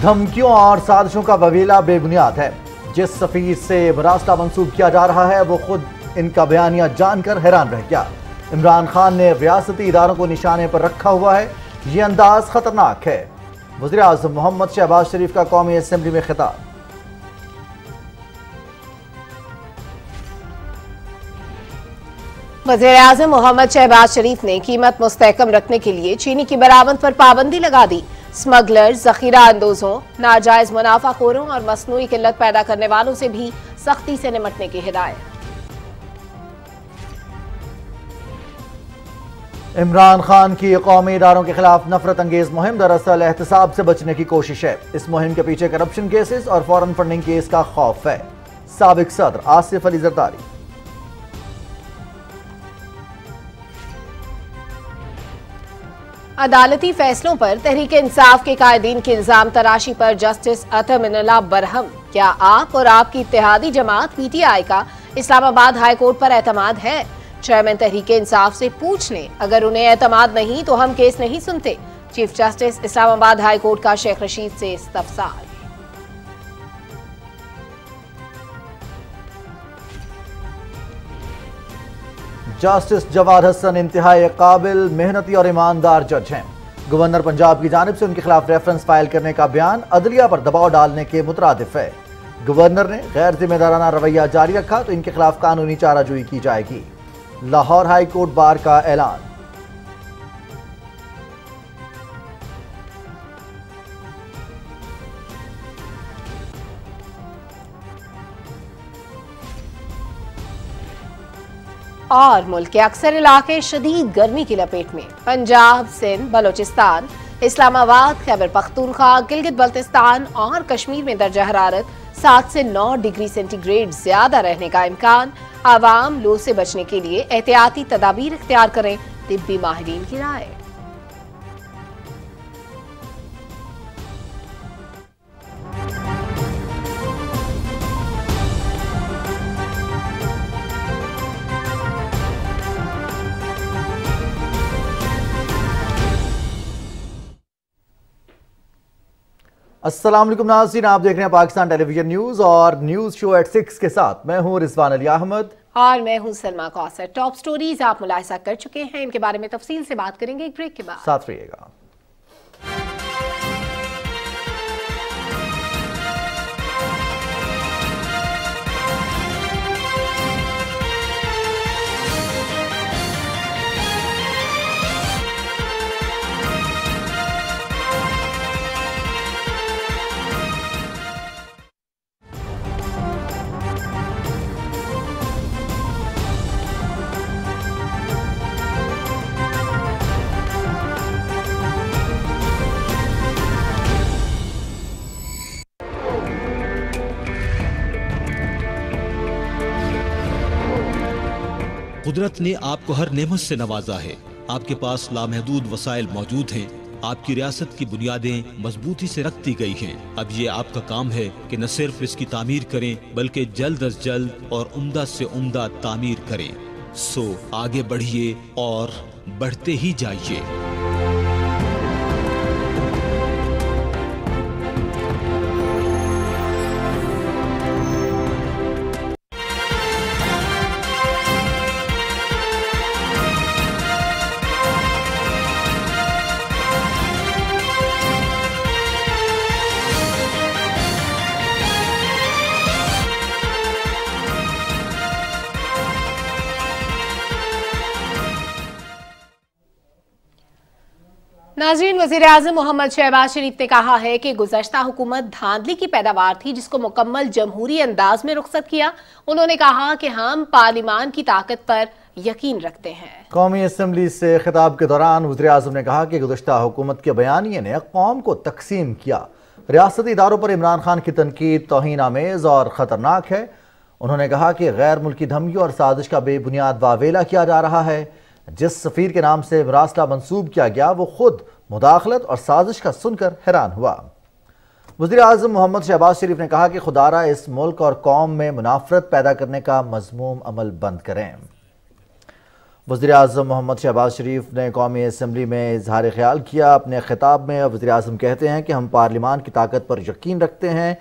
धमकियों और साजिशों का ववेला बेबुनियाद है। जिस सफीर से मुरासला मंसूब किया जा रहा है वो खुद इनका बयानिया जानकर हैरान रह गया। इमरान खान ने रियासती इदारों को निशाने पर रखा हुआ है, ये अंदाज खतरनाक है। वज़ीर आज़म मोहम्मद शहबाज शरीफ का कौमी असेंबली में खिताब। वज़ीर आज़म मोहम्मद शहबाज शरीफ ने कीमत मुस्तहकम रखने के लिए चीनी की बरामद पर पाबंदी लगा दी। स्मगलर, जखीरा अंदोजों, नाजायज मुनाफाखोरों और मसनूई किल्लत पैदा करने वालों से भी सख्ती से निपटने की हिदायत। इमरान खान की कौमी इदारों के खिलाफ नफरत अंगेज मुहिम दरअसल एहतसाब से बचने की कोशिश है। इस मुहिम के पीछे करप्शन केसेस और फॉरेन फंडिंग केस का खौफ है। साबिक सदर आसिफ अली जरदारी। अदालती फैसलों पर तहरीक इंसाफ के कायदीन की इल्जाम तराशी पर जस्टिस अतम इनला बरहम। क्या आप और आपकी इत्तेहादी जमात PTI का इस्लामाबाद हाई कोर्ट पर एतमाद है? चेयरमैन तहरीक इंसाफ से पूछ लें, अगर उन्हें एतमाद नहीं तो हम केस नहीं सुनते। Chief justice Islamabad high court का शेख रशीद से इस्तफसार। जस्टिस जवाद हसन इंतहाई काबिल, मेहनती और ईमानदार जज हैं। गवर्नर पंजाब की जानिब से उनके खिलाफ रेफरेंस फाइल करने का बयान अदलिया पर दबाव डालने के मुतरादिफ है। गवर्नर ने गैर जिम्मेदाराना रवैया जारी रखा तो इनके खिलाफ कानूनी चाराजोई की जाएगी। लाहौर हाई कोर्ट बार का ऐलान। और मुल्क के अक्सर इलाके शदीद गर्मी की लपेट में। पंजाब, सिंध, बलोचिस्तान, इस्लामाबाद, खैबर पख्तूनख्वा, गिलगित बल्तिस्तान और कश्मीर में दर्जा हरारत 7 से 9 डिग्री सेंटीग्रेड ज्यादा रहने का इम्कान। आवाम लू से बचने के लिए एहतियाती तदाबीर इख्तियार करें, तिब्बी माहिरीन की राय। अस्सलाम वालेकुम नाज़रीन, आप देख रहे हैं पाकिस्तान टेलीविजन न्यूज और न्यूज शो एट 6 के साथ मैं हूं रिजवान अली अहमद और मैं हूं सलमा कौसर। टॉप स्टोरीज आप मुलाहिजा कर चुके हैं, इनके बारे में तफसील से बात करेंगे एक ब्रेक के बाद। साथ रहिएगा। कुदरत ने आपको हर नेमत से नवाजा है। आपके पास लामहदूद वसाइल मौजूद हैं। आपकी रियासत की बुनियादें मजबूती से रखती गई हैं। अब ये आपका काम है कि न सिर्फ इसकी तामीर करें बल्कि जल्द अज जल्द और उम्दा से उम्दा तामीर करें। सो आगे बढ़िए और बढ़ते ही जाइए। नाज़रीन, वज़ीर आज़म मोहम्मद शहबाज शरीफ ने कहा है कि गुज़श्ता हुकूमत धांधली की पैदावार थी जिसको मुकम्मल जमहूरी अंदाज में रुखसत किया। उन्होंने कहा कि हम पार्लिमान की ताकत पर यकीन रखते हैं। कौमी असेंबली से खिताब के दौरान वज़ीर आज़म ने कहा कि गुज़श्ता हुकूमत के बयानिए ने कौम को तकसीम किया। रियासती इदारों पर इमरान खान की तनकीद तौहीन आमेज और ख़तरनाक है। उन्होंने कहा कि गैर मुल्की धमकियों और साजिश का बेबुनियाद वावेला किया जा रहा है। जिस सफ़ीर के नाम से मुरासला मंसूब किया गया वो खुद मुदाखलत और साजिश का सुनकर हैरान हुआ। वज़ीर आज़म मोहम्मद शहबाज शरीफ ने कहा कि खुदारा इस मुल्क और कौम में मुनाफरत पैदा करने का मज़मूम अमल बंद करें। वज़ीर-ए-आज़म मोहम्मद शहबाज शरीफ ने कौमी असम्बली में इजहार ख्याल किया। अपने खिताब में वज़ीर-ए-आज़म कहते हैं कि हम पार्लिमान की ताकत पर यकीन रखते हैं।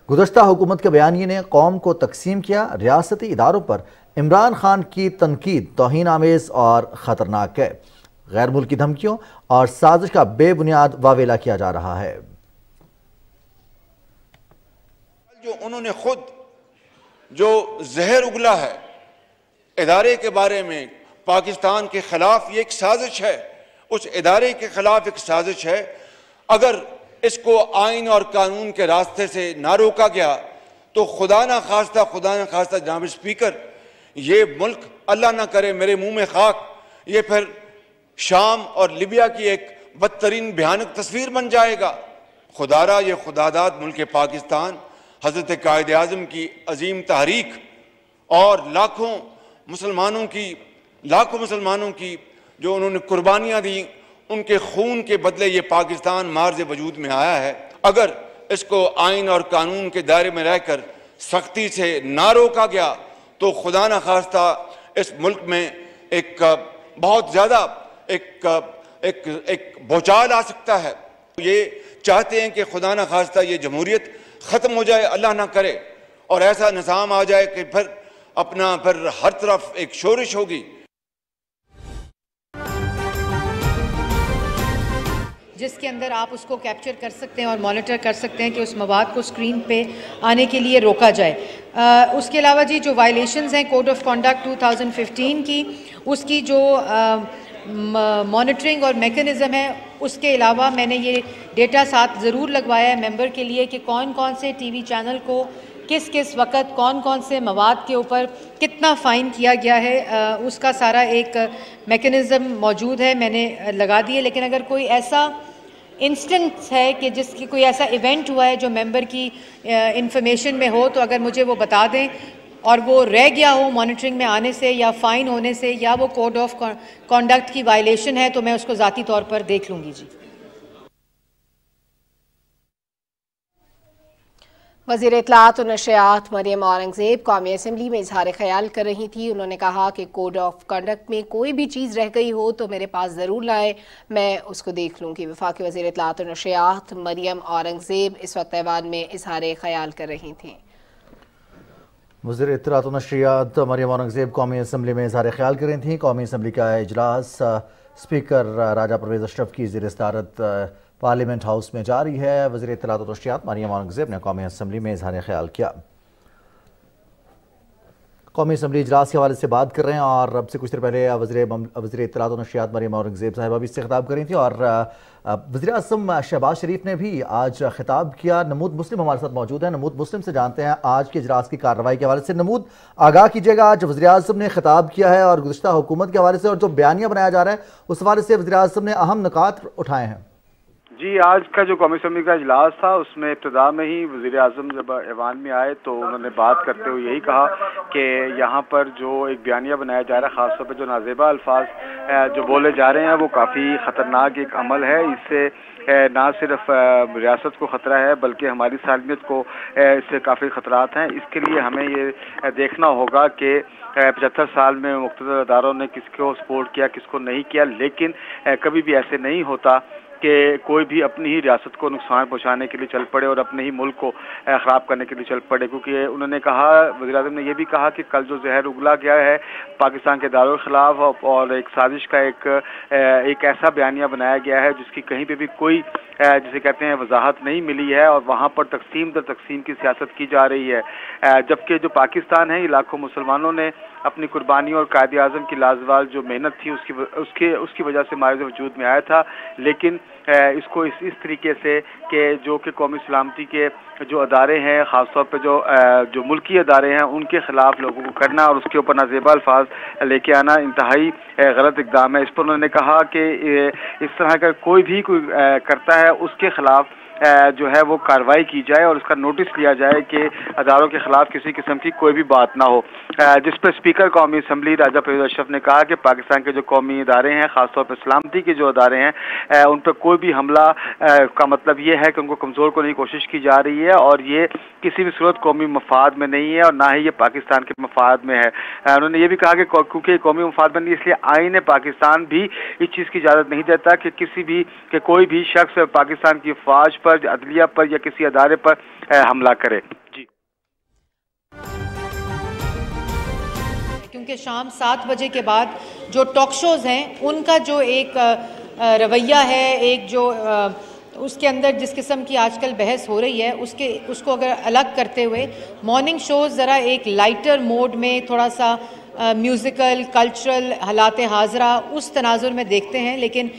गुज़श्ता हुकूमत के बयानिए ने कौम को तकसीम किया। रियासती इदारों पर इमरान खान की तनकीद तौहीन आमेज़ और ख़तरनाक है। गैर मुल्की धमकियों और साजिश का बेबुनियाद वावेला किया जा रहा है। जो उन्होंने खुद जो जहर उगला है इदारे के बारे में, पाकिस्तान के खिलाफ ये एक साजिश है, उस इदारे के खिलाफ एक साजिश है। अगर इसको आइन और कानून के रास्ते से ना रोका गया तो खुदा ना खास्ता जनाब स्पीकर, ये मुल्क अल्लाह ना करे मेरे मुंह में खाक, ये फिर शाम और लिबिया की एक बदतरीन भयानक तस्वीर बन जाएगा। खुदारा ये खुदादाद मुल्क पाकिस्तान, हजरत कायद आज़म की अजीम तहरीक और लाखों मुसलमानों की जो उन्होंने कुर्बानियाँ दी, उनके खून के बदले ये पाकिस्तान मार्ज़ वजूद में आया है। अगर इसको आइन और कानून के दायरे में रहकर सख्ती से ना रोका गया तो खुदा न खास्ता इस मुल्क में एक बहुत ज़्यादा एक भूचाल आ सकता है। ये चाहते हैं कि खुदा न खास्ता ये जमहूरियत ख़त्म हो जाए, अल्लाह ना करे, और ऐसा निज़ाम आ जाए कि फिर हर तरफ एक शोरिश होगी। जिसके अंदर आप उसको कैप्चर कर सकते हैं और मॉनिटर कर सकते हैं कि उस मवाद को स्क्रीन पे आने के लिए रोका जाए। उसके अलावा जी जो वायलेशंस हैं कोड ऑफ कंडक्ट 2015 की, उसकी जो मॉनिटरिंग और मेकनिज़म है, उसके अलावा मैंने ये डेटा साथ ज़रूर लगवाया है मेंबर के लिए कि कौन कौन से टीवी चैनल को किस किस वक्त कौन कौन से मवाद के ऊपर कितना फ़ाइन किया गया है, उसका सारा एक मेकनिज़म मौजूद है, मैंने लगा दिए। लेकिन अगर कोई ऐसा इंस्टेंस है कि जिसकी कोई ऐसा इवेंट हुआ है जो मेंबर की इंफॉर्मेशन में हो, तो अगर मुझे वो बता दें और वो रह गया हो मॉनिटरिंग में आने से या फ़ाइन होने से, या वो कोड ऑफ कॉन्डक्ट की वायलेशन है, तो मैं उसको ज़ाती तौर पर देख लूँगी जी। वज़ीर इत्तलात और नशरियात मरियम औरंगज़ेब कौमी असम्बली में इजहार ख्याल कर रही थी। उन्होंने कहा कि कोड ऑफ कंडक्ट में कोई भी चीज़ रह गई हो तो मेरे पास ज़रूर लाए, मैं उसको देख लूँगी। वफाकी वज़ीर इत्तलात और नशरियात मरियम औरंगज़ेब इस वक्त ऐवान में इजहार ख्याल कर रही थी। वज़ीर इत्तलात और नशरियात मरियम औरंगज़ेब कौमी असम्बली में इजहार ख्याल कर रही थी। कौमी असम्बली का इजलास स्पीकर राजा परवेज़ अशरफ की ज़ेर सदारत पार्लियामेंट हाउस में जारी है। वज़ीर इत्तलात और नशरियात मरियम औरंगज़ेब ने कौमी असम्बली में इजहार ख्याल किया। कौमी असम्बली इजलास के हवाले से बात कर रहे हैं और अब से कुछ देर पहले वज़ीर इत्तलात और नशरियात मरियम औरंगज़ेब साहिबा भी इससे खिताब कर रही थी और वज़ीर-ए-आज़म शहबाज शरीफ ने भी आज खिताब किया। नमूद मुस्लिम हमारे साथ मौजूद है। नमूद मुस्लिम से जानते हैं आज के इजलास की कार्रवाई के हवाले से। नमूद, आगाह कीजिएगा, आज वज़ीर-ए-आज़म ने खिताब किया है और गुज़श्ता हुकूमत के हवाले से और जो बयानिया बनाया जा रहा है उस हवाले से वज़ीर-ए-आज़म ने अहम नुकात उठाए हैं। जी, आज का जो कौमी असम्बली का इजलास था उसमें इब्तिदा में ही वज़ीर-ए-आज़म जब ऐवान में आए तो उन्होंने बात करते हुए यही कहा कि यहाँ पर जो एक बयानिया बनाया जा रहा है, ख़ासतौर पर जो नाज़ेबा अल्फाज जो बोले जा रहे हैं वो काफ़ी ख़तरनाक एक अमल है। इससे ना सिर्फ रियासत को ख़तरा है बल्कि हमारी सालमियत को इससे काफ़ी ख़तरात हैं। इसके लिए हमें ये देखना होगा कि 75 साल में मुख्तलिफ अदारों ने किसको सपोर्ट किया, किसको नहीं किया, लेकिन कभी भी ऐसे नहीं होता कि कोई भी अपनी ही रियासत को नुकसान पहुंचाने के लिए चल पड़े और अपने ही मुल्क को ख़राब करने के लिए चल पड़े। क्योंकि उन्होंने कहा, वज़ीर-ए-आज़म ने यह भी कहा कि कल जो जहर उगला गया है पाकिस्तान के दारुल खिलाफ और एक साजिश का एक ऐसा बयानिया बनाया गया है जिसकी कहीं पे भी कोई जिसे कहते हैं वजाहत नहीं मिली है और वहाँ पर तकसीम दर तकसीम की सियासत की जा रही है। जबकि जो पाकिस्तान है, लाखों मुसलमानों ने अपनी कुर्बानी और कायद आज़म की लाजवाल जो मेहनत थी उसकी वजह से मार्ज़ वजूद में आया था। लेकिन इसको इस तरीके से कि जो कि कौमी सलामती के जो अदारे हैं, ख़ासतौर पर जो मुल्की अदारे हैं, उनके ख़िलाफ़ लोगों को करना और उसके ऊपर नाज़ेबा अल्फाज लेके आना इंतहाई गलत इक़दाम है। इस पर उन्होंने कहा कि इस तरह का कोई भी करता है उसके ख़िलाफ़ जो है वो कार्रवाई की जाए और उसका नोटिस लिया जाए कि अदारों के खिलाफ किसी किस्म की कोई भी बात ना हो। जिस पर स्पीकर कौमी असम्बली राजा परवेज़ अशरफ ने कहा कि पाकिस्तान के जो कौमी इदारे हैं, ख़ासतौर पर सलामती के जो इदारे हैं, उन पर कोई भी हमला का मतलब ये है कि उनको कमज़ोर करने की कोशिश की जा रही है और ये किसी भी सूरत कौमी मफाद में नहीं है और ना ही ये पाकिस्तान के मफाद में है। उन्होंने ये भी कहा कि क्योंकि कौमी मफाद में नहीं, इसलिए आईन पाकिस्तान भी इस चीज़ की इजाज़त नहीं देता कि कोई भी शख्स पाकिस्तान की फ़ौज पर, अदलिया पर या किसी अदारे पर हमला करे। जी, क्योंकि शाम 7 बजे के बाद जो टॉक शोज़ हैं उनका जो एक रवैया है, एक जो उसके अंदर जिस किस्म की आजकल बहस हो रही है उसको अगर अलग करते हुए मॉर्निंग शोज़ ज़रा एक लाइटर मोड में, थोड़ा सा म्यूज़िकल, कल्चरल, हालात हाज़रा उस तनाजुर में देखते हैं। लेकिन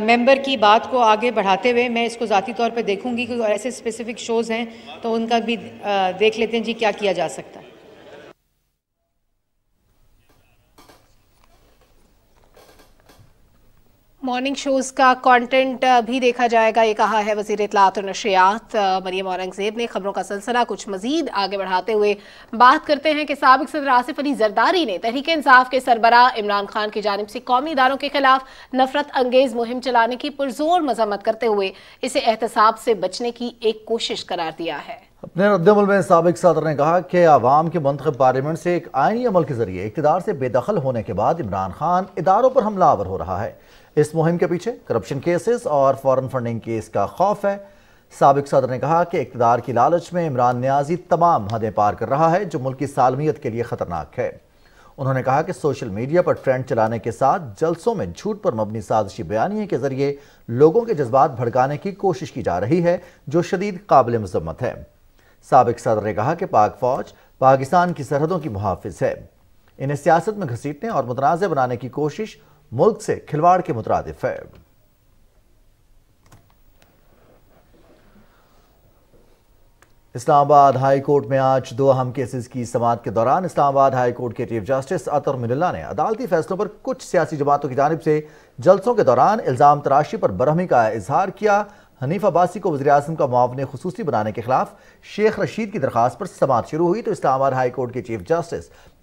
मेंबर की बात को आगे बढ़ाते हुए मैं इसको ज़ाती तौर पे देखूंगी कि ऐसे स्पेसिफिक शोज़ हैं तो उनका भी देख लेते हैं जी क्या किया जा सकता है। मॉर्निंग शोज़ का कंटेंट भी देखा जाएगा, ये कहा है वज़ीर इत्तलात और नशरियात मरियम औरंगज़ेब ने। खबरों का सिलसिला कुछ मजीद आगे बढ़ाते हुए बात करते हैं कि साबिक़ सदर आसिफ अली जरदारी ने तहरीक इंसाफ के सरबराह इमरान खान की जानिब से कौमी इदारों के खिलाफ नफरत अंगेज मुहिम चलाने की पुरजोर मजम्मत करते हुए इसे एहतसाब से बचने की एक कोशिश करार दिया है। अपने रद्दमल में साबिक़ सदर ने कहा कि आवाम के मुंतखब पार्लियामेंट से एक आईनी अमल के जरिए इक़्तिदार से बेदखल होने के बाद इमरान खान इदारों पर हमलावर हो रहा है। इस मुहिम के पीछे करप्शन केसेस और फॉरेन फंडिंग केस का खौफ है। साबिक़ सदर ने कहा कि इक़्तिदार की लालच में इमरान नियाज़ी तमाम हदें पार कर रहा है जो मुल्क की सालमियत के लिए ख़तरनाक है। उन्होंने कहा कि सोशल मीडिया पर ट्रेंड चलाने के साथ जलसों में झूठ पर मबनी साजिशी बयानिए के जरिए लोगों के जज्बात भड़काने की कोशिश की जा रही है जो शदीद काबिल मज़म्मत है। साबिक़ सदर ने कहा कि पाक फौज पाकिस्तान की सरहदों की मुहाफ़िज़ है। इन्हें सियासत में घसीटने और मुतनाज़ बनाने की कोशिश मुल्क से खिलवाड़ के मुतरादिफ है। इस्लामाबाद हाई कोर्ट में आज 2 अहम केसेस की समाअत के दौरान इस्लामाबाद हाई कोर्ट के चीफ जस्टिस अतर मिनुल्लाह ने अदालती फैसलों पर कुछ सियासी जमातों की जानिब से जलसों के दौरान इल्ज़ाम तराशी पर बरहमी का इजहार किया। हनीफ अब्बासी को वज़ीर आज़म का मुआविन खुसूसी बनाने के खिलाफ शेख रशीद की दरखास्त पर समाअत शुरू हुई तो इस्लामाबाद हाई कोर्ट के चीफ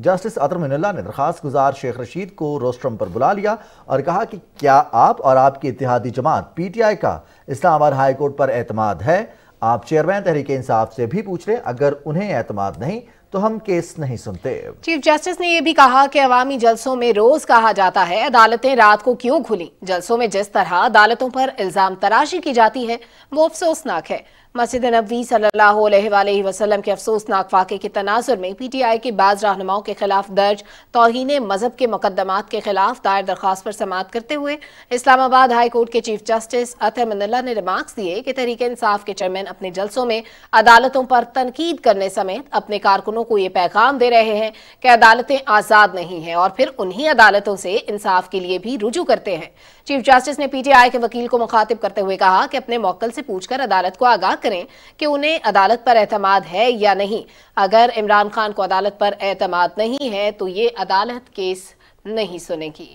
जस्टिस अतर मिनुल्लाह ने दरखास्त गुजार शेख रशीद को रोस्ट्रम पर बुला लिया और कहा कि क्या आप और आपकी इत्तेहादी जमात PTI का इस्लामाबाद हाई कोर्ट पर एतमाद है? आप चेयरमैन तहरीक इंसाफ से भी पूछ लें, अगर उन्हें एतमाद नहीं तो हम केस नहीं सुनते। चीफ जस्टिस ने यह भी कहा कि अवामी जलसों में रोज कहा जाता है अदालतें रात को क्यों खुली। जलसों में जिस तरह अदालतों पर इल्जाम तराशी की जाती है वो अफसोसनाक है। मस्जिद नबवी सल्लल्लाहु अलैहि वसल्लम के अफसोसनाक वाक़े के तनाजुर में PTI के बाज़ रहनुमाओं के खिलाफ दर्ज तौहीन मजहब के मुकदमात के खिलाफ दायर दरख्वास्त पर समाअत करते हुए इस्लामाबाद हाई कोर्ट के चीफ जस्टिस अतर मिनुल्लाह ने रिमार्क्स दिए कि तहरीक इंसाफ के चेयरमैन अपने जलसों में अदालतों पर तनकीद करने समेत अपने कारकुनों को ये पैगाम दे रहे हैं कि अदालतें आज़ाद नहीं हैं और फिर उन्हीं अदालतों से इंसाफ के लिए भी रुजू करते हैं। चीफ जस्टिस ने PTI के वकील को मुखातिब करते हुए कहा कि अपने मौक्कल से पूछकर अदालत को आगाह करें कि उन्हें अदालत पर एतमाद है या नहीं। अगर इमरान खान को अदालत पर एतमाद नहीं है तो ये अदालत केस नहीं सुनेगी।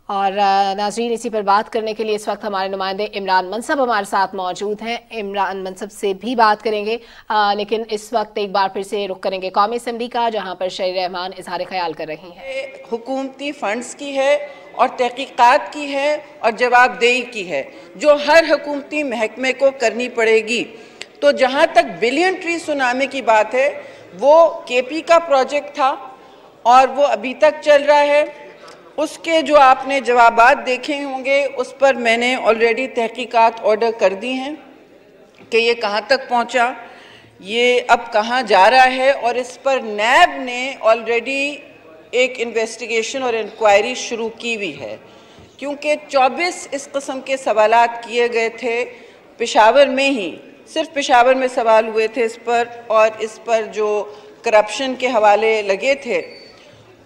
और नाज़रीन, इसी पर बात करने के लिए इस वक्त हमारे नुमाइंदे इमरान मनसब हमारे साथ मौजूद हैं। इमरान मनसब से भी बात करेंगे, लेकिन इस वक्त एक बार फिर से रुख करेंगे कौमी असम्बली का, जहां पर शरीर रहमान इजहार ख्याल कर रही हैं। हुकूमती फंड्स की है और तहकीकात की है और जवाबदेही की है जो हर हुकूमती महकमे को करनी पड़ेगी। तो जहाँ तक बिलियन ट्री सुनामी की बात है, वो KP का प्रोजेक्ट था और वो अभी तक चल रहा है। उसके जो आपने जवाबात देखे होंगे उस पर मैंने ऑलरेडी तहकीकात ऑर्डर कर दी हैं कि ये कहाँ तक पहुँचा, ये अब कहाँ जा रहा है, और इस पर नैब ने ऑलरेडी एक इन्वेस्टिगेशन और इंक्वायरी शुरू की हुई है। क्योंकि 24 इस किस्म के सवालात किए गए थे पेशावर में ही, सिर्फ पेशावर में सवाल हुए थे इस पर, और इस पर जो करप्शन के हवाले लगे थे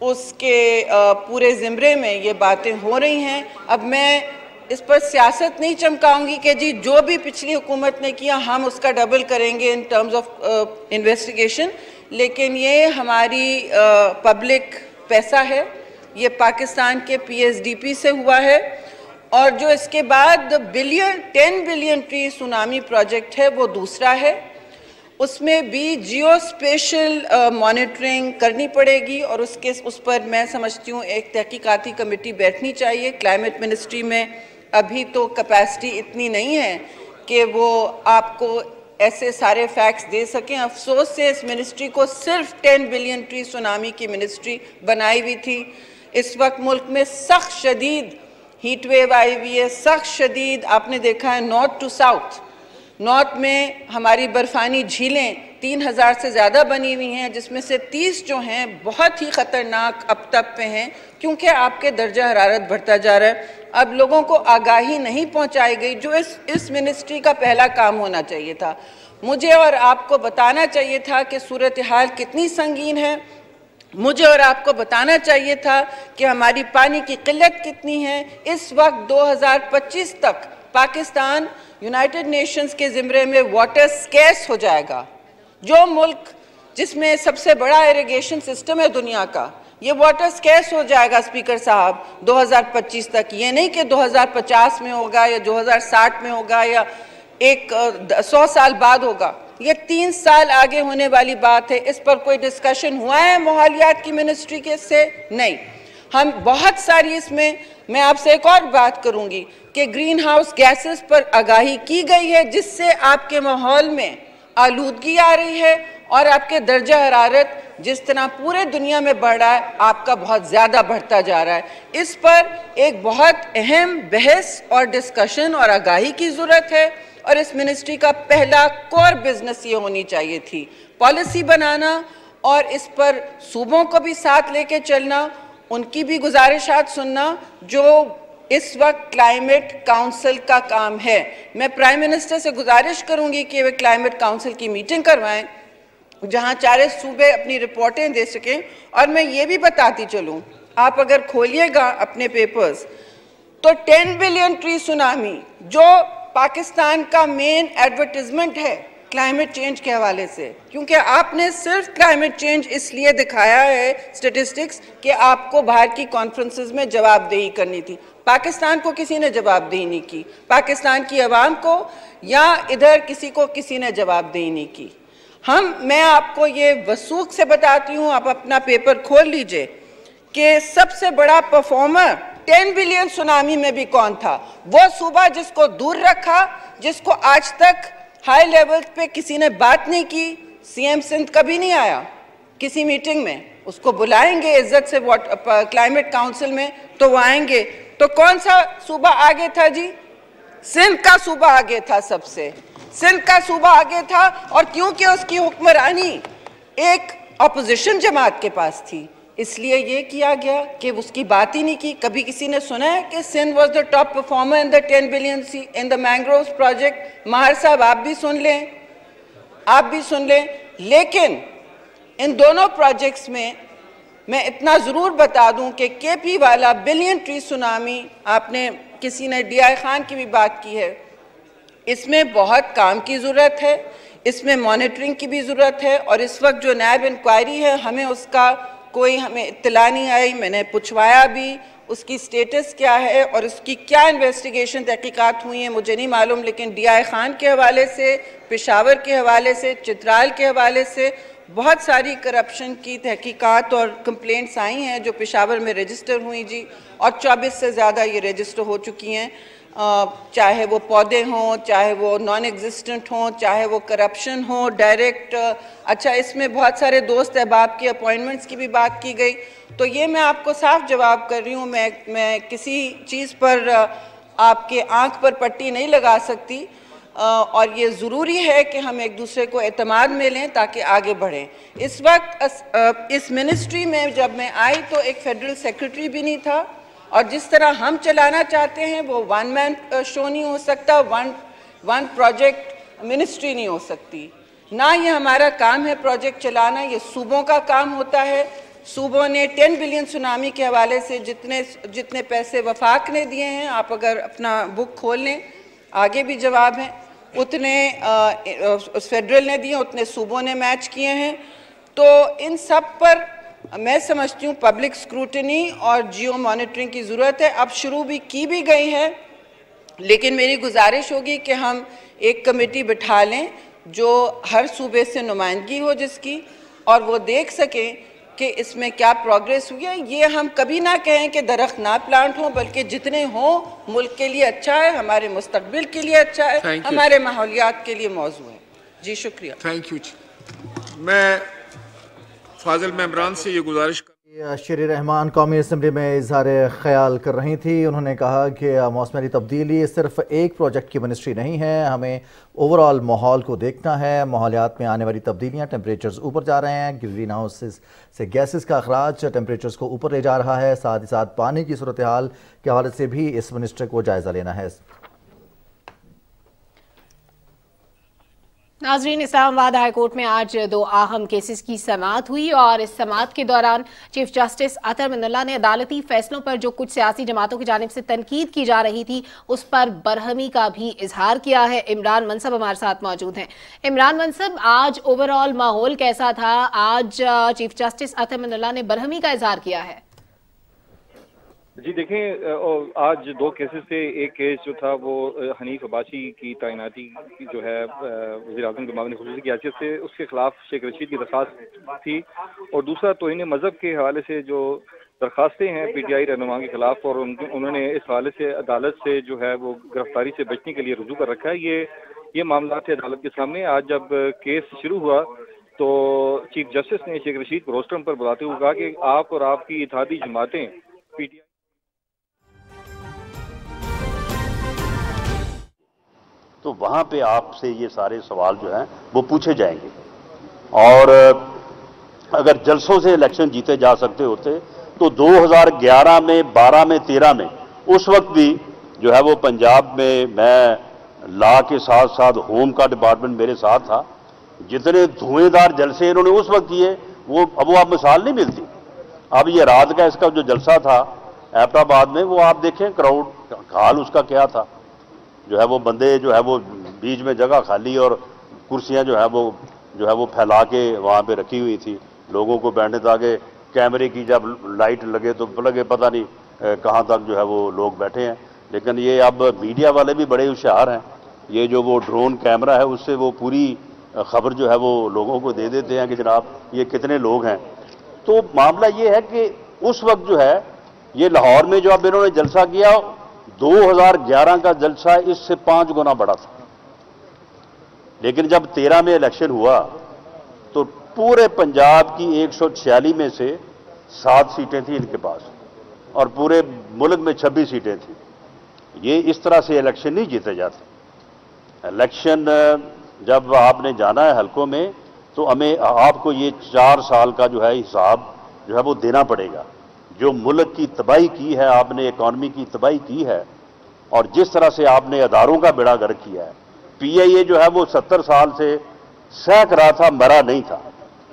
उसके पूरे ज़िम्रे में ये बातें हो रही हैं। अब मैं इस पर सियासत नहीं चमकाऊंगी कि जी जो भी पिछली हुकूमत ने किया हम उसका डबल करेंगे इन टर्म्स ऑफ इन्वेस्टिगेशन, लेकिन ये हमारी पब्लिक पैसा है, ये पाकिस्तान के PSDP से हुआ है और जो इसके बाद 10 बिलियन ट्री सुनामी प्रोजेक्ट है वो दूसरा है। उसमें भी जियो स्पेशल मॉनिटरिंग करनी पड़ेगी और उस पर मैं समझती हूँ एक तहकीकाती कमेटी बैठनी चाहिए क्लाइमेट मिनिस्ट्री में। अभी तो कैपेसिटी इतनी नहीं है कि वो आपको ऐसे सारे फैक्ट्स दे सकें। अफसोस से इस मिनिस्ट्री को सिर्फ 10 बिलियन ट्री सुनामी की मिनिस्ट्री बनाई हुई थी। इस वक्त मुल्क में सख्त शदीद हीट वेव आई हुई है, सख्त शदीद आपने देखा है नॉर्थ टू साउथ। नॉर्थ में हमारी बर्फानी झीलें 3000 से ज़्यादा बनी हुई हैं, जिसमें से 30 जो हैं बहुत ही ख़तरनाक अब तक पे हैं, क्योंकि आपके दर्जा हरारत बढ़ता जा रहा है। अब लोगों को आगाही नहीं पहुंचाई गई, जो इस मिनिस्ट्री का पहला काम होना चाहिए था। मुझे और आपको बताना चाहिए था कि सूरत हाल कितनी संगीन है। मुझे और आपको बताना चाहिए था कि हमारी पानी की किल्लत कितनी है। इस वक्त 2025 तक पाकिस्तान यूनाइटेड नेशंस के ज़िम्मे में वाटर स्कैर्स हो जाएगा। जो मुल्क जिसमें सबसे बड़ा इरिगेशन सिस्टम है दुनिया का, ये वाटर स्कैर्स हो जाएगा स्पीकर साहब 2025 तक। ये नहीं कि 2050 में होगा या 2060 में होगा या 100 साल बाद होगा। ये 3 साल आगे होने वाली बात है। इस पर कोई डिस्कशन हुआ है माहौलियात की मिनिस्ट्री के से? नहीं। हम बहुत सारी इसमें मैं आपसे एक और बात करूंगी कि ग्रीन हाउस गैसेस पर आगाही की गई है, जिससे आपके माहौल में आलूदगी आ रही है और आपके दर्जा हरारत जिस तरह पूरे दुनिया में बढ़ रहा है, आपका बहुत ज़्यादा बढ़ता जा रहा है। इस पर एक बहुत अहम बहस और डिस्कशन और आगाही की ज़रूरत है। और इस मिनिस्ट्री का पहला कोर बिजनेस ये होनी चाहिए थी, पॉलिसी बनाना और इस पर सूबों को भी साथ लेके चलना, उनकी भी गुजारिशात सुनना, जो इस वक्त क्लाइमेट काउंसिल का काम है। मैं प्राइम मिनिस्टर से गुजारिश करूंगी कि वे क्लाइमेट काउंसिल की मीटिंग करवाएं, जहां चारे सूबे अपनी रिपोर्टें दे सकें। और मैं ये भी बताती चलूं, आप अगर खोलिएगा अपने पेपर्स तो 10 बिलियन ट्री सुनामी जो पाकिस्तान का मेन एडवर्टाइजमेंट है क्लाइमेट चेंज के हवाले से, क्योंकि आपने सिर्फ क्लाइमेट चेंज इसलिए दिखाया है स्टेटिस्टिक्स कि आपको बाहर की कॉन्फ्रेंसेस में जवाबदेही करनी थी। पाकिस्तान को किसी ने जवाबदेही नहीं की, पाकिस्तान की आवाम को या इधर किसी ने जवाबदेही नहीं की। मैं आपको ये वसूख से बताती हूँ, आप अपना पेपर खोल लीजिए कि सबसे बड़ा परफॉर्मर 10 बिलियन सुनामी में भी कौन था। वो सूबा जिसको दूर रखा, जिसको आज तक हाई लेवल पे किसी ने बात नहीं की। सीएम सिंध कभी नहीं आया किसी मीटिंग में, उसको बुलाएंगे इज्जत से क्लाइमेट काउंसिल में तो वो आएंगे। तो कौन सा सूबा आगे था जी? सिंध का सूबा आगे था, सबसे सिंध का सूबा आगे था। और क्योंकि उसकी हुक्मरानी एक अपोजिशन जमात के पास थी, इसलिए ये किया गया कि उसकी बात ही नहीं की। कभी किसी ने सुना है कि Sindh was the top performer in the 10 billion in the mangroves project? Mahar साहब आप भी सुन लें, लेकिन इन दोनों प्रोजेक्ट्स में मैं इतना ज़रूर बता दूं कि केपी वाला बिलियन ट्री सुनामी, आपने किसी ने DI खान की भी बात की है, इसमें बहुत काम की ज़रूरत है, इसमें मॉनिटरिंग की भी ज़रूरत है। और इस वक्त जो नैब इंक्वायरी है, हमें इत्तला नहीं आई, मैंने पूछवाया भी उसकी स्टेटस क्या है और उसकी क्या इन्वेस्टिगेशन तहकीकात हुई हैं मुझे नहीं मालूम। लेकिन DI खान के हवाले से, पेशावर के हवाले से, चित्राल के हवाले से बहुत सारी करप्शन की तहकीकात और कंप्लेंट्स आई हैं जो पेशावर में रजिस्टर हुई जी, और 24 से ज़्यादा ये रजिस्टर हो चुकी हैं। चाहे वो पौधे हों, चाहे वो नॉन एग्जिस्टेंट हों, चाहे वो करप्शन हो डायरेक्ट। अच्छा, इसमें बहुत सारे दोस्त अहबाब की अपॉइंटमेंट्स की भी बात की गई। तो ये मैं आपको साफ जवाब कर रही हूँ, मैं किसी चीज़ पर आपके आंख पर पट्टी नहीं लगा सकती। और ये ज़रूरी है कि हम एक दूसरे को एतमाद में लें ताकि आगे बढ़ें। इस वक्त इस मिनिस्ट्री में जब मैं आई तो एक फेडरल सेक्रेटरी भी नहीं था, और जिस तरह हम चलाना चाहते हैं वो वन मैन शो नहीं हो सकता, वन प्रोजेक्ट मिनिस्ट्री नहीं हो सकती। ना ये हमारा काम है प्रोजेक्ट चलाना, ये सूबों का काम होता है। सूबों ने 10 बिलियन सुनामी के हवाले से जितने पैसे वफाक ने दिए हैं, आप अगर अपना बुक खोल लें आगे भी जवाब हैं, उतने फेडरल ने दिए, उतने सूबों ने मैच किए हैं। तो इन सब पर मैं समझती हूँ पब्लिक स्क्रूटनी और जियो मॉनिटरिंग की ज़रूरत है। अब शुरू भी की भी गई है, लेकिन मेरी गुजारिश होगी कि हम एक कमेटी बिठा लें जो हर सूबे से नुमाइंदगी हो जिसकी, और वो देख सकें कि इसमें क्या प्रोग्रेस हुई है। ये हम कभी ना कहें कि दरख्त ना प्लांट हों, बल्कि जितने हों मुल्क के लिए अच्छा है, हमारे मुस्तकबिल के लिए अच्छा है, हमारे माहौलियात के लिए मौजू है। जी शुक्रिया। Thank you. मैं फाजिल मेम्बरान से ये गुजारिश शेरी रहमान कौमी असम्बली में इजहार ख्याल कर रही थी। उन्होंने कहा कि मौसमी तब्दीली सिर्फ एक प्रोजेक्ट की मिनिस्ट्री नहीं है, हमें ओवरऑल माहौल को देखना है। माहौलियात में आने वाली तब्दीलियाँ, टेम्परेचर्स ऊपर जा रहे हैं, ग्रीन हाउस से गैसेस का अखराज टेम्परेचर्स को ऊपर ले जा रहा है। साथ ही साथ पानी की सूरत हाल के हवाले से भी इस मिनिस्ट्री को जायज़ा लेना है। नाजरीन, इस्लामाबाद हाई कोर्ट में आज 2 अहम केसेस की समाअत हुई और इस समाअत के दौरान चीफ जस्टिस अतर मिन्नल्लाह ने अदालती फैसलों पर जो कुछ सियासी जमातों की जानिब से तनकीद की जा रही थी उस पर बरहमी का भी इजहार किया है। इमरान मनसब हमारे साथ मौजूद हैं। इमरान मनसब, आज ओवरऑल माहौल कैसा था? आज चीफ जस्टिस अतर मिन्नल्लाह ने बरहमी का इजहार किया है। जी देखें, आज 2 केसेस थे। एक केस जो था वो हनीफ अब्बासी की तैनाती की जो है वज़ीर-ए-आज़म के मामले खुसूसी की हैसियत से, उसके खिलाफ शेख रशीद की दरख्वास्त थी, और दूसरा तौहीन मज़हब के हवाले से जो दरखास्तें हैं PTI रहनुमा के खिलाफ, और उन्होंने इस हवाले से अदालत से जो है वो गिरफ्तारी से बचने के लिए रुजू कर रखा है। ये मामला थे अदालत के सामने। आज जब केस शुरू हुआ तो चीफ जस्टिस ने शेख रशीद को रोस्टरम पर बुलाते हुए कहा कि आप और आपकी इत्तेहादी जमातें PTI तो वहाँ पे आपसे ये सारे सवाल जो हैं वो पूछे जाएंगे। और अगर जलसों से इलेक्शन जीते जा सकते होते तो 2011 में, 12 में, 13 में उस वक्त भी जो है वो पंजाब में मैं लॉ के साथ साथ होम का डिपार्टमेंट मेरे साथ था। जितने धुएंधार जलसे इन्होंने उस वक्त किए वो अब मिसाल नहीं मिलती। अब ये रात का इसका जो जलसा था एबटाबाद में, वो आप देखें क्राउड हाल उसका क्या था। जो है वो बंदे जो है वो बीच में जगह खाली और कुर्सियां जो है वो फैला के वहाँ पे रखी हुई थी लोगों को बैठने, ताकि कैमरे की जब लाइट लगे तो लगे पता नहीं कहाँ तक जो है वो लोग बैठे हैं। लेकिन ये अब मीडिया वाले भी बड़े होशियार हैं। ये जो वो ड्रोन कैमरा है उससे वो पूरी खबर जो है वो लोगों को दे देते हैं कि जनाब ये कितने लोग हैं। तो मामला ये है कि उस वक्त जो है ये लाहौर में जो अब इन्होंने जलसा किया 2011 का जलसा इससे 5 गुना बड़ा था। लेकिन जब 13 में इलेक्शन हुआ तो पूरे पंजाब की 146 में से 7 सीटें थी इनके पास और पूरे मुल्क में 26 सीटें थी। ये इस तरह से इलेक्शन नहीं जीते जाते। इलेक्शन जब आपने जाना है हलकों में तो हमें आपको ये 4 साल का जो है हिसाब जो है वो देना पड़ेगा। जो मुल्क की तबाही की है आपने, इकॉनमी की तबाही की है, और जिस तरह से आपने अदारों का बेड़ा गर्क किया है। PIA जो है वो 70 साल से सहक रहा था, मरा नहीं था।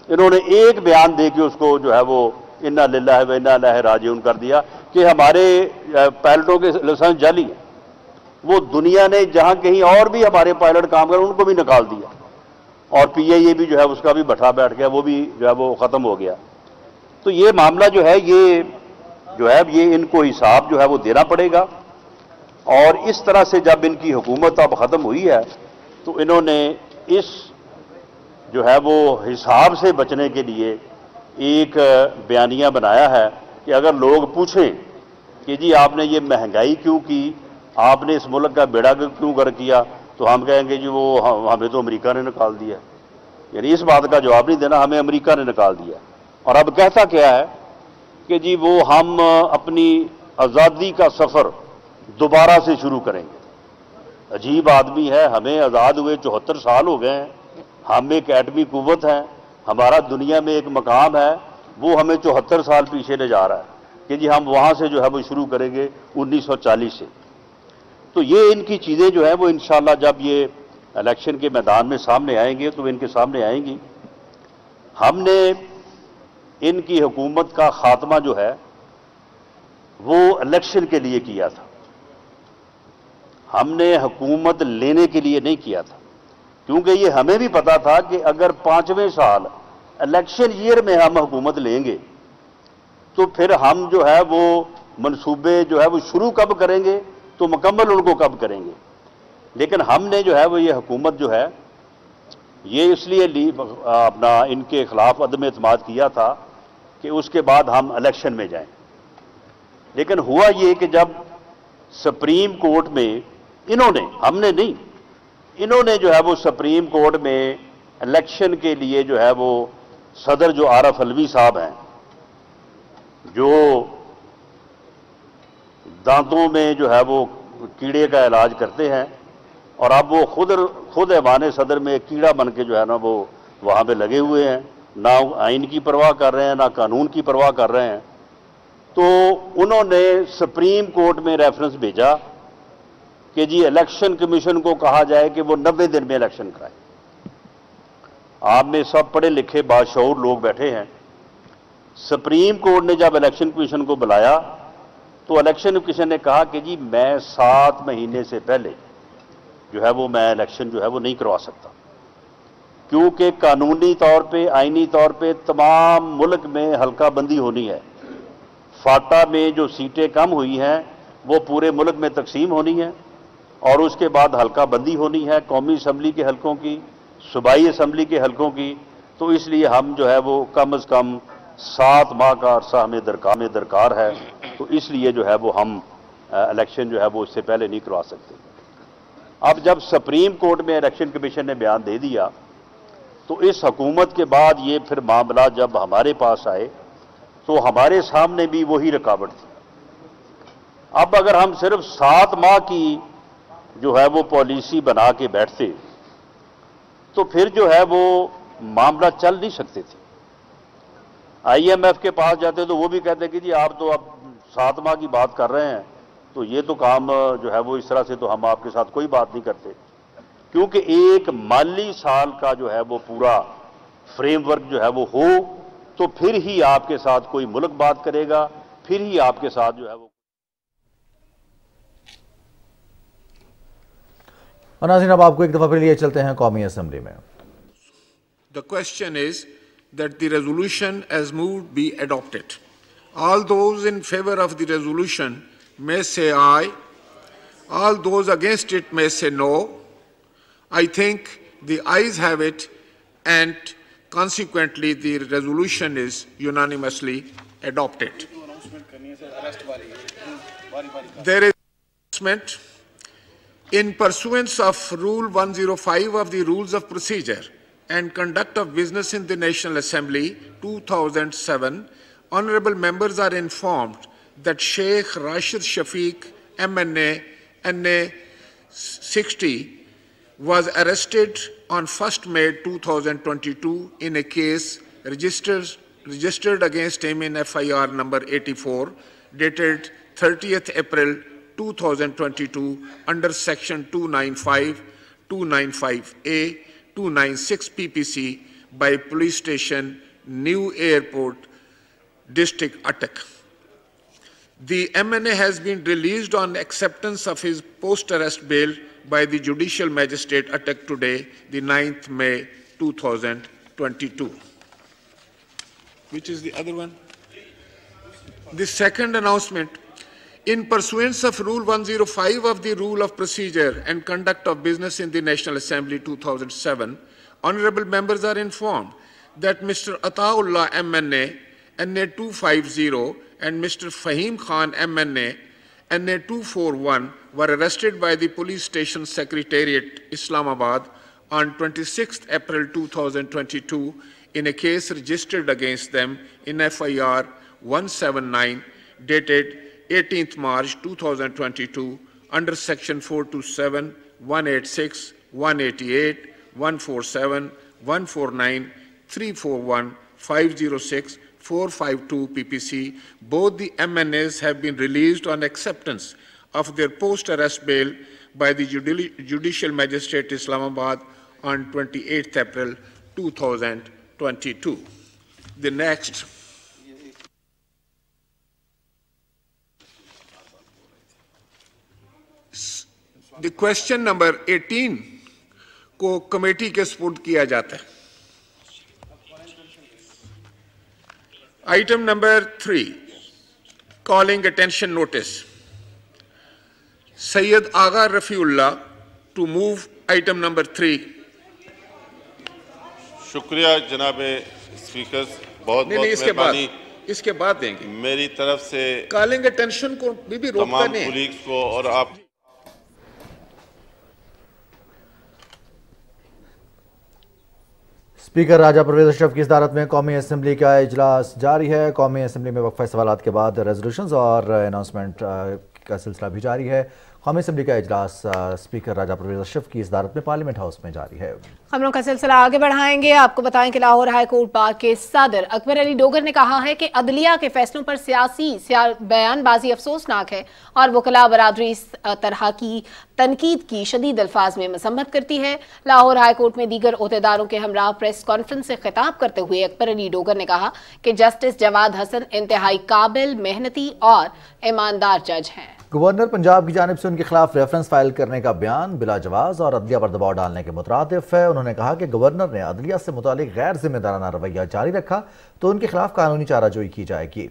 इन्होंने एक बयान दे के उसको जो है वो इन्ना लिल्लाहि व इन्ना इलैहि राजिऊन कर दिया कि हमारे पायलटों के लाइसेंस जाली हैं। वो दुनिया ने जहां कहीं और भी हमारे पायलट काम कर उनको भी निकाल दिया, और PIA भी जो है उसका भी भट्ठा बैठ गया, वो भी जो है वो खत्म हो गया। तो ये मामला जो है ये इनको हिसाब जो है वो देना पड़ेगा। और इस तरह से जब इनकी हुकूमत अब ख़त्म हुई है तो इन्होंने इस जो है वो हिसाब से बचने के लिए एक बयानिया बनाया है कि अगर लोग पूछें कि जी आपने ये महंगाई क्यों की, आपने इस मुल्क का बेड़ा क्यों गर्क किया, तो हम कहेंगे जी वो हमें तो अमेरिका ने निकाल दिया। यानी इस बात का जवाब नहीं देना, हमें अमेरिका ने निकाल दिया। और अब कहता क्या है कि जी वो हम अपनी आज़ादी का सफ़र दोबारा से शुरू करेंगे। अजीब आदमी है। हमें आज़ाद हुए 74 साल हो गए हैं, हम एक एटमी कुव्वत हैं, हमारा दुनिया में एक मकाम है, वो हमें 74 साल पीछे ले जा रहा है कि जी हम वहाँ से जो है वो शुरू करेंगे 1940 से। तो ये इनकी चीज़ें जो है वो इंशाअल्लाह जब ये इलेक्शन के मैदान में सामने आएंगे तो इनके सामने आएंगी। हमने इनकी हुकूमत का खात्मा जो है वो इलेक्शन के लिए किया था, हमने हुकूमत लेने के लिए नहीं किया था, क्योंकि ये हमें भी पता था कि अगर 5वें साल इलेक्शन ईयर में हम हुकूमत लेंगे तो फिर हम जो है वो मंसूबे जो है वो शुरू कब करेंगे, तो मुकम्मल उनको कब करेंगे। लेकिन हमने जो है वो ये हुकूमत जो है ये इसलिए ली अपना इनके खिलाफ अदम एतमाद किया था कि उसके बाद हम इलेक्शन में जाएं। लेकिन हुआ ये कि जब सुप्रीम कोर्ट में इन्होंने, हमने नहीं, इन्होंने जो है वो सुप्रीम कोर्ट में इलेक्शन के लिए जो है वो सदर जो आरफ अलवी साहब हैं, जो दांतों में जो है वो कीड़े का इलाज करते हैं, और अब वो खुद ऐवान सदर में कीड़ा बन के जो है ना वो वहाँ पे लगे हुए हैं, ना आइन की परवाह कर रहे हैं ना कानून की परवाह कर रहे हैं। तो उन्होंने सुप्रीम कोर्ट में रेफरेंस भेजा कि जी इलेक्शन कमीशन को कहा जाए कि वो 90 दिन में इलेक्शन कराए। आप में सब पढ़े लिखे बाशऊर लोग बैठे हैं। सुप्रीम कोर्ट ने जब इलेक्शन कमीशन को बुलाया तो इलेक्शन कमीशन ने कहा कि जी मैं 7 महीने से पहले जो है वो मैं इलेक्शन जो है वो नहीं करवा सकता, क्योंकि कानूनी तौर पे, आइनी तौर पे तमाम मुल्क में हल्का बंदी होनी है। फाटा में जो सीटें कम हुई हैं वो पूरे मुल्क में तकसीम होनी है, और उसके बाद हल्का बंदी होनी है कौमी असम्बली के हल्कों की, सूबाई असम्बली के हल्कों की। तो इसलिए हम जो है वो कम अज़ कम 7 माह का अरसा हमें दरकार है। तो इसलिए जो है वो हम इलेक्शन जो है वो इससे पहले नहीं करवा सकते। अब जब सुप्रीम कोर्ट में इलेक्शन कमीशन ने बयान दे दिया तो इस हुकूमत के बाद ये फिर मामला जब हमारे पास आए तो हमारे सामने भी वही रुकावट थी। अब अगर हम सिर्फ 7 माह की जो है वो पॉलिसी बना के बैठते तो फिर जो है वो मामला चल नहीं सकते थे। IMF के पास जाते तो वो भी कहते कि जी आप तो अब 7 माह की बात कर रहे हैं, तो ये तो काम जो है वो इस तरह से तो हम आपके साथ कोई बात नहीं करते, क्योंकि एक माली साल का जो है वो पूरा फ्रेमवर्क जो है वो हो तो फिर ही आपके साथ कोई मुल्क बात करेगा, फिर ही आपके साथ जो है वो। नाज़रीन, अब आपको एक दफा फिर लिए चलते हैं कौमी असेंबली में। The question is that the resolution as moved be adopted. All those in favor of the resolution may say aye. All those against it may say no. I think the ayes have it, and consequently the resolution is unanimously adopted. There is announcement. In pursuance of Rule 105 of the Rules of Procedure and Conduct of Business in the National Assembly 2007, honourable members are informed that Sheikh Rashid Shafiq, MNA, NA 60, was arrested on 1st May 2022 in a case registered against him in FIR number 84, dated 30th April 2022 under section 295, 295A, 296 PPC by Police Station, New Airport, District Attock. The MNA has been released on acceptance of his post-arrest bail by the Judicial Magistrate Attock today, the 9th May 2022. Which is the other one? The second announcement. In pursuance of Rule 105 of the Rule of Procedure and Conduct of Business in the National Assembly 2007, honourable members are informed that Mr. Ataullah MNA, NA 250, and Mr. Fahim Khan MNA, NA 241, were arrested by the Police Station Secretariat, Islamabad, on 26th April 2022 in a case registered against them in FIR 179, dated 18th March 2022 under section 427, 186, 188, 147, 149, 341, 506, 452 PPC. Both the MNAs have been released on acceptance of their post-arrest bail by the Judicial Magistrate Islamabad on 28th April 2022. The next. The question number 18 को committee के सुपुर्द किया जाता है। Item number 3. calling attention notice. Sayyid Agha Rafiullah to move item number 3. शुक्रिया जनाब speaker, बहुत मेहरबानी। इसके बाद देंगे। मेरी तरफ से कॉलिंग अटेंशन को भी रोकता तमाम नहीं, कोलीग्स को और आप स्पीकर राजा परवेज अशरफ की सदारत में कौमी असम्बली का इजलास जारी है। कौमी असम्बली में वक्फा सवालात के बाद रेजोल्यूशंस और अनाउंसमेंट का सिलसिला भी जारी है। कौमी असम्बली का इजलास स्पीकर राजा परवेज अशरफ की सदारत में पार्लियामेंट हाउस में जारी है। खबरों का सिलसिला आगे बढ़ाएंगे। आपको बताएं कि लाहौर हाई कोर्ट बार के सदर अकबर अली डोगर ने कहा है कि अदलिया के फैसलों पर सियासी बयानबाजी अफसोसनाक है और वकला बरादरी इस तरह की तनकीद की शदीद अल्फाज में मसम्मत करती है। लाहौर हाई कोर्ट में दीगर ओहदेदारों के हमरा प्रेस कॉन्फ्रेंस से खिताब करते हुए अकबर अली डोगर ने कहा कि जस्टिस जवाद हसन इंतहाई काबिल, मेहनती और ईमानदार जज हैं। गवर्नर पंजाब की जानिब से उनके खिलाफ रेफरेंस फाइल करने का बयान बिला जवाज और अदलिया पर दबाव डालने के मुतरादिफ है। उन्होंने कहा कि गवर्नर ने अदलिया से मुतालिक गैर जिम्मेदाराना रवैया जारी रखा तो उनके खिलाफ कानूनी चाराजोई की जाएगी।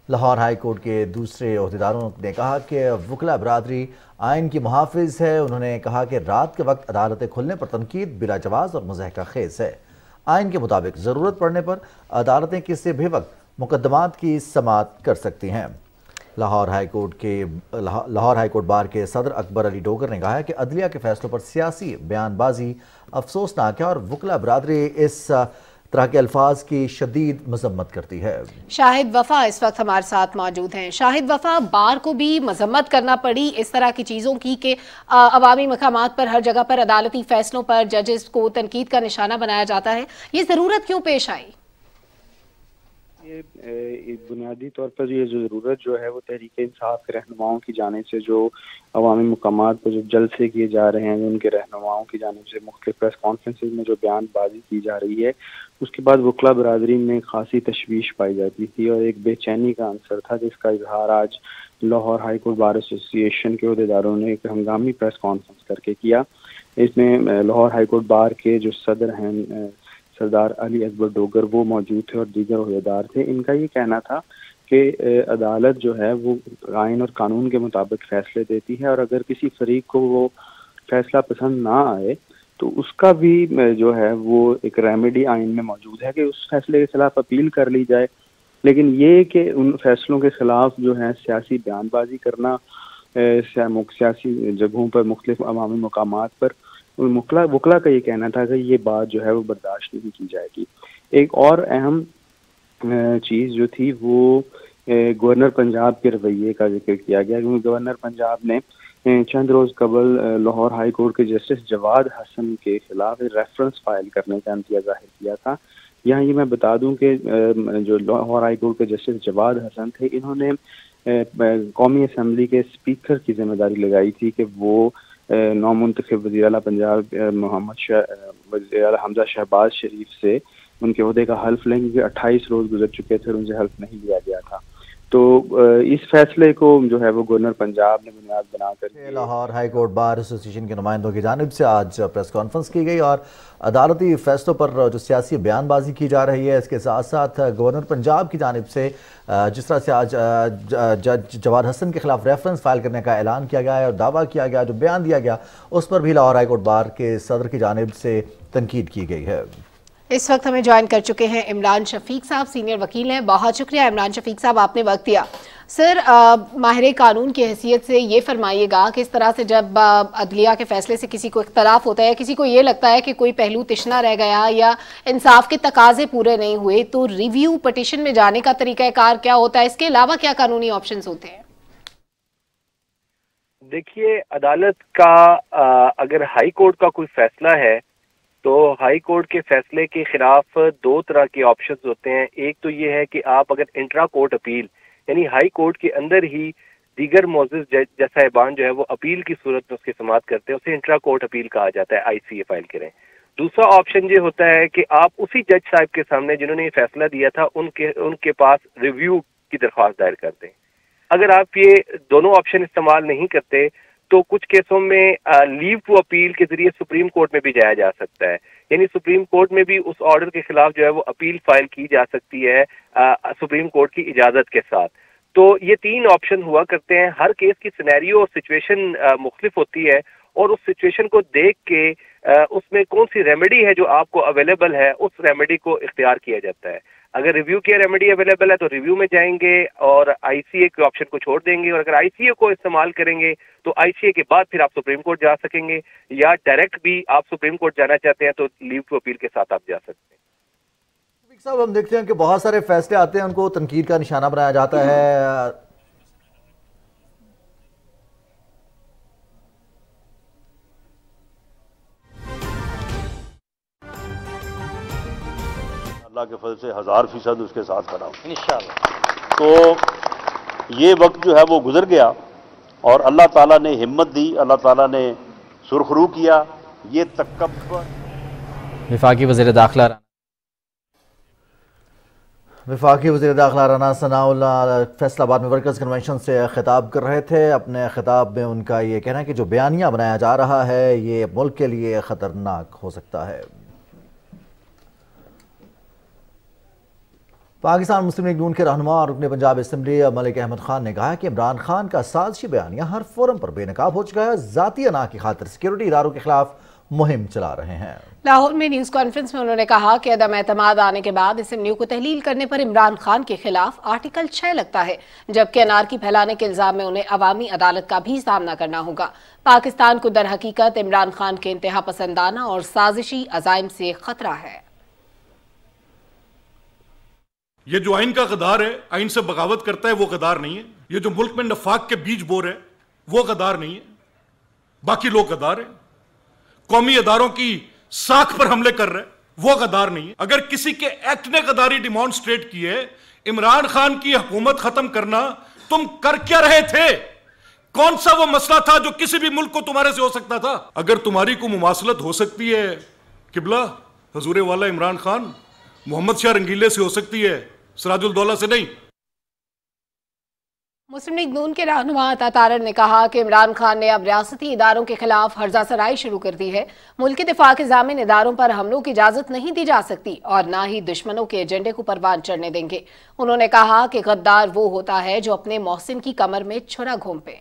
लाहौर हाई कोर्ट के दूसरे ओहदेदारों ने कहा कि वकला बरादरी आइन की मुहाफिज है। उन्होंने कहा कि रात के वक्त अदालतें खुलने पर तनकीद बिला जवाज और मुज़ाहका खेज है। आइन के मुताबिक ज़रूरत पड़ने पर अदालतें किसी भी वक्त मुकदमात की समाअत कर सकती हैं। लाहौर हाई कोर्ट बार के सदर अकबर अली डोगर ने कहा है कि अदलिया के फैसलों पर सियासी बयानबाजी अफसोसनाक है और वकला बरादरी इस तरह के अल्फाज की शदीद मजम्मत करती है। शाहिद वफा इस वक्त हमारे साथ मौजूद हैं। शाहिद वफा, बार को भी मजम्मत करना पड़ी इस तरह की चीज़ों की कि अवामी मकामात पर हर जगह पर अदालती फैसलों पर जजेस को तनकीद का निशाना बनाया जाता है, ये ज़रूरत क्यों पेश आई? ये बुनियादी तौर पर ये जो ज़रूरत जो है वो तहरीक इंसाफ के रहनुमाओं की जानिब से जो अवामी मकामात पर जो जलसे किए जा रहे हैं, उनके रहनुमाओं की जानिब से मुख्तलिफ प्रेस कॉन्फ्रेंसेज में जो बयानबाजी की जा रही है, उसके बाद वकला बरादरी में खासी तशवीश पाई जाती थी और एक बेचैनी का अंसर था, जिसका इजहार आज Lahore high court bar association के अहदेदारों ने एक हंगामी प्रेस कॉन्फ्रेंस करके किया। इसमें लाहौर हाई कोर्ट बार के जो सदर हैं सरदार अली अकबर डोगर वो मौजूद थे और दीगर अहदेदार थे। इनका ये कहना था कि अदालत जो है वो आइन और कानून के मुताबिक फ़ैसले देती है और अगर किसी फरीक को वो फैसला पसंद ना आए तो उसका भी जो है वो एक रेमेडी आइन में मौजूद है कि उस फैसले के खिलाफ अपील कर ली जाए। लेकिन ये कि उन फैसलों के खिलाफ जो है सियासी बयानबाजी करना सियासी जगहों पर मुख्तलिफ अवामी मकामात पर वकला का ये कहना था कि ये बात जो है वो बर्दाश्त नहीं की जाएगी। एक और अहम चीज़ जो थी वो गवर्नर पंजाब के रवैये का जिक्र किया गया, क्योंकि गवर्नर पंजाब ने चंद रोज़ कबल लाहौर हाई कोर्ट के जस्टिस जवाद हसन के खिलाफ रेफरेंस फाइल करने का अंतिया जाहिर किया था। यहाँ ये मैं बता दूं कि जो लाहौर हाई कोर्ट के जस्टिस जवाद हसन थे, इन्होंने कौमी असम्बली के स्पीकर की जिम्मेदारी लगाई थी कि वो नौमुंतखब वज़ीर आला पंजाब वज़ीर आला हमजा शहबाज शरीफ से उनके ओहदे का हल्फ लेंगे, क्योंकि 28 रोज़ गुजर चुके थे और उनसे हल्फ नहीं लिया गया था। तो इस फैसले को जो है वो गवर्नर पंजाब ने बुनियाद बनाकर Lahore high court bar association के नुमाइंदों की जानिब से आज प्रेस कॉन्फ्रेंस की गई और अदालती फैसलों पर जो सियासी बयानबाजी की जा रही है, इसके साथ साथ गवर्नर पंजाब की जानिब से जिस तरह से आज जज जवाद हसन के खिलाफ रेफरेंस फाइल करने का ऐलान किया गया है और दावा किया गया, जो बयान दिया गया, उस पर भी लाहौर हाई कोर्ट बार के सदर की जानिब से तनकीद की गई है। इस वक्त हमें ज्वाइन कर चुके हैं इमरान शफीक साहब, सीनियर वकील हैं। बहुत शुक्रिया इमरान शफीक साहब, आपने वक्त दिया। सर, माहिर कानून की हैसियत से ये फरमाइएगा कि इस तरह से जब अदलिया के फैसले से किसी को इख्तलाफ होता है, किसी को ये लगता है कि कोई पहलू तिश्ना रह गया या इंसाफ के तकाजे पूरे नहीं हुए, तो रिव्यू पटिशन में जाने का तरीक़ाकार क्या होता है? इसके अलावा क्या कानूनी ऑप्शंस होते हैं? देखिए, अदालत का अगर हाई कोर्ट का कोई फैसला है तो हाई कोर्ट के फैसले के खिलाफ दो तरह के ऑप्शंस होते हैं। एक तो ये है कि आप अगर इंट्रा कोर्ट अपील, यानी हाई कोर्ट के अंदर ही दीगर मोअज़्ज़िज़ जज या साहिबान जो है वो अपील की सूरत में उसकी समाअत करते हैं, उसे इंट्रा कोर्ट अपील कहा जाता है, ICA फाइल करें। दूसरा ऑप्शन ये होता है कि आप उसी जज साहब के सामने जिन्होंने ये फैसला दिया था उनके पास रिव्यू की दरख्वास्त दायर कर दें। अगर आप ये दोनों ऑप्शन इस्तेमाल नहीं करते तो कुछ केसों में लीव टू अपील के जरिए सुप्रीम कोर्ट में भी जाया जा सकता है, यानी सुप्रीम कोर्ट में भी उस ऑर्डर के खिलाफ जो है वो अपील फाइल की जा सकती है सुप्रीम कोर्ट की इजाजत के साथ। तो ये 3 ऑप्शन हुआ करते हैं। हर केस की सिनेरियो और सिचुएशन मुख्तलिफ होती है और उस सिचुएशन को देख के उसमें कौन सी रेमेडी है जो आपको अवेलेबल है, उस रेमेडी को इख्तियार किया जाता है। अगर रिव्यू की रेमेडी अवेलेबल है तो रिव्यू में जाएंगे और आईसीए के ऑप्शन को छोड़ देंगे, और अगर आईसीए को इस्तेमाल करेंगे तो आईसीए के बाद फिर आप सुप्रीम कोर्ट जा सकेंगे, या डायरेक्ट भी आप सुप्रीम कोर्ट जाना चाहते हैं तो लीव टू अपील के साथ आप जा सकते हैं। साहब, हम देखते हैं कि बहुत सारे फैसले आते हैं, उनको तनकीद का निशाना बनाया जाता है। अल्लाह के फजल से 1000% उसके साथ खड़ा हूं इंशाअल्लाह। तो ये वक्त जो है वो गुजर गया और अल्लाह ताला ने हिम्मत दी, अल्लाह ताला ने सुरखरू किया। ये तकब्बुर वफाकी वज़ीर दाखिला राना सनाउल्लाह फैसलाबाद में वर्कर्स कन्वेंशन से खिताब कर रहे थे। अपने खिताब में उनका ये कहना है कि जो बयानिया बनाया जा रहा है ये मुल्क के लिए ख़तरनाक हो सकता है। पाकिस्तान मुस्लिम लीग नून के रहनुमा और रुकन पंजाब असम्बली मलिक अहमद खान ने कहा कि इमरान खान का साजिशी बयानिया हर फोरम पर बेनकाब हो चुका है, जाती अना की खातिर सिक्योरिटी इदारों के खिलाफ मुहिम चला रहे हैं। लाहौर में न्यूज कॉन्फ्रेंस में उन्होंने कहा कि अदम एतमाद आने के बाद असम्बली को तहलील करने पर इमरान खान के खिलाफ आर्टिकल 6 लगता है, जबकि अनारकी फैलाने के इल्जाम में उन्हें अवामी अदालत का भी सामना करना होगा। पाकिस्तान को दर हकीकत इमरान खान के इंतहा पसंदाना और साजिशी अजाइम से खतरा है। ये जो आइन का गद्दार है, आइन से बगावत करता है, वो गद्दार नहीं है। ये जो मुल्क में नफाक के बीज बो रहे वो गद्दार नहीं है, बाकी लोग गद्दार है। कौमी अदारों की साख पर हमले कर रहे वो गद्दार नहीं है। अगर किसी के एक्ट ने गद्दारी डिमॉन्स्ट्रेट की है, इमरान खान की हुकूमत खत्म करना, तुम कर क्या रहे थे? कौन सा वो मसला था जो किसी भी मुल्क को तुम्हारे से हो सकता था? अगर तुम्हारी को मुमासलत हो सकती है किबला हजूरे वाला इमरान खान, मोहम्मद शाह रंगीले से हो सकती है, सिराजुल दौला से नहीं। मुस्लिम लीग नून के रहनुमा अता तारर ने कहा कि इमरान खान ने अब रियासती इदारों के खिलाफ हर्जा सराई शुरू कर दी है। मुल्क के दिफा के ज़ामिन इदारों पर हमलों की इजाजत नहीं दी जा सकती और ना ही दुश्मनों के एजेंडे को परवान चढ़ने देंगे। उन्होंने कहा कि गद्दार वो होता है जो अपने मोहसिन की कमर में छुरा घोंपे।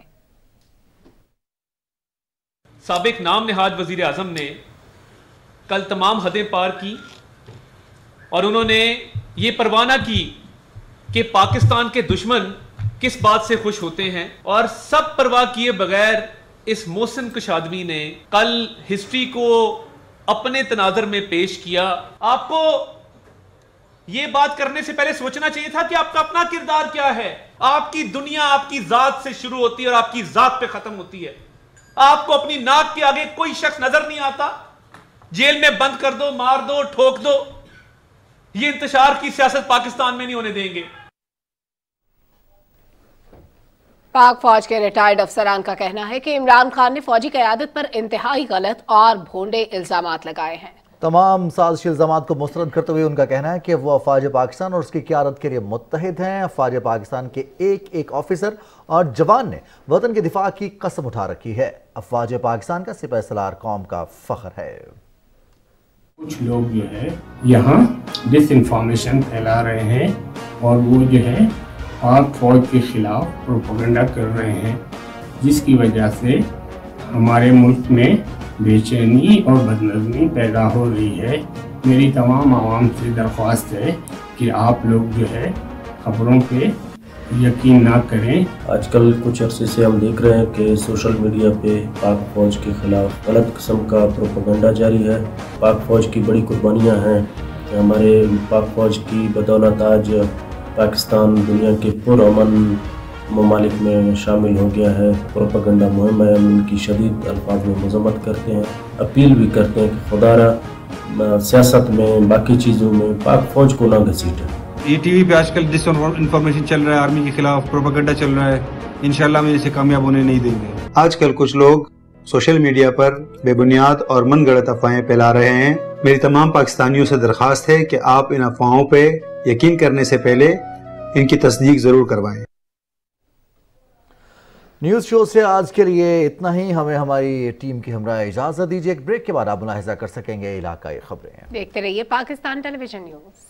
साबिक नाम नहाद वजीर आजम ने कल तमाम हदें पार की और उन्होंने ये परवाना की कि पाकिस्तान के दुश्मन किस बात से खुश होते हैं, और सब परवाह किए बगैर इस मोहसिन कुश आदमी ने कल हिस्ट्री को अपने तनाजर में पेश किया। आपको ये बात करने से पहले सोचना चाहिए था कि आपका अपना किरदार क्या है। आपकी दुनिया आपकी जात से शुरू होती है और आपकी जात पे खत्म होती है। आपको अपनी नाक के आगे कोई शख्स नजर नहीं आता, जेल में बंद कर दो, मार दो, ठोक दो। ये इंतशार की सियासत पाकिस्तान में नहीं होने देंगे। पाक फौज के रिटायर्ड अफसरान का कहना है कि इमरान खान ने फौजी क़यादत पर इंतहाई गलत और भोंडे इल्जामात लगाए हैं। तमाम साजिशी इल्जामात को मुस्तरद करते हुए उनका कहना है कि वो अफवाज पाकिस्तान और उसकी क़यादत के लिए मुत्तहिद हैं। अफवाज पाकिस्तान के एक एक ऑफिसर और जवान ने वतन के दिफा की कसम उठा रखी है। अफवाज पाकिस्तान का सिपाही सलार कौम का फख्र है। कुछ लोग जो है यहाँ डिसइंफॉर्मेशन फैला रहे हैं और वो जो है पाक फौज के खिलाफ प्रोपेगेंडा कर रहे हैं, जिसकी वजह से हमारे मुल्क में बेचैनी और बदनज़मी पैदा हो रही है। मेरी तमाम आवाम से दरख्वास्त है कि आप लोग जो है खबरों पे यकीन ना करें। आजकल कुछ अरसे से हम देख रहे हैं कि सोशल मीडिया पे पाक फौज के खिलाफ गलत किस्म का प्रोपेगेंडा जारी है। पाक फौज की बड़ी कुर्बानियाँ हैं। हमारे पाक फौज की बदौलत आज पाकिस्तान दुनिया के पुरअमन ममालिक में शामिल हो गया है। प्रोपेगेंडा मुहिम है, हम इनकी शदीद अल्फाज में मजम्मत करते हैं, अपील भी करते हैं कि खुदारा सियासत में बाकी चीज़ों में पाक फौज को ना घसीटें। ये टीवी पे आजकल डिसइंफॉर्मेशन चल रहा है, आर्मी के खिलाफ प्रोपेगेंडा चल रहा है। इंशाल्लाह हम इसे कामयाब होने नहीं देंगे। आजकल कुछ लोग सोशल मीडिया पर बेबुनियाद और मनगढ़ंत अफवाहें फैला रहे हैं। मेरी तमाम पाकिस्तानियों से दरख्वास्त है कि आप इन अफवाहों पे यकीन करने से पहले इनकी तस्दीक जरूर करवाएं। न्यूज शो से आज के लिए इतना ही। हमें हमारी टीम की हमरा इजाजत दीजिए। एक ब्रेक के बाद आप मुलाहिजा कर सकेंगे इलाकाई खबरें। देखते रहिए पाकिस्तान टेलीविजन न्यूज।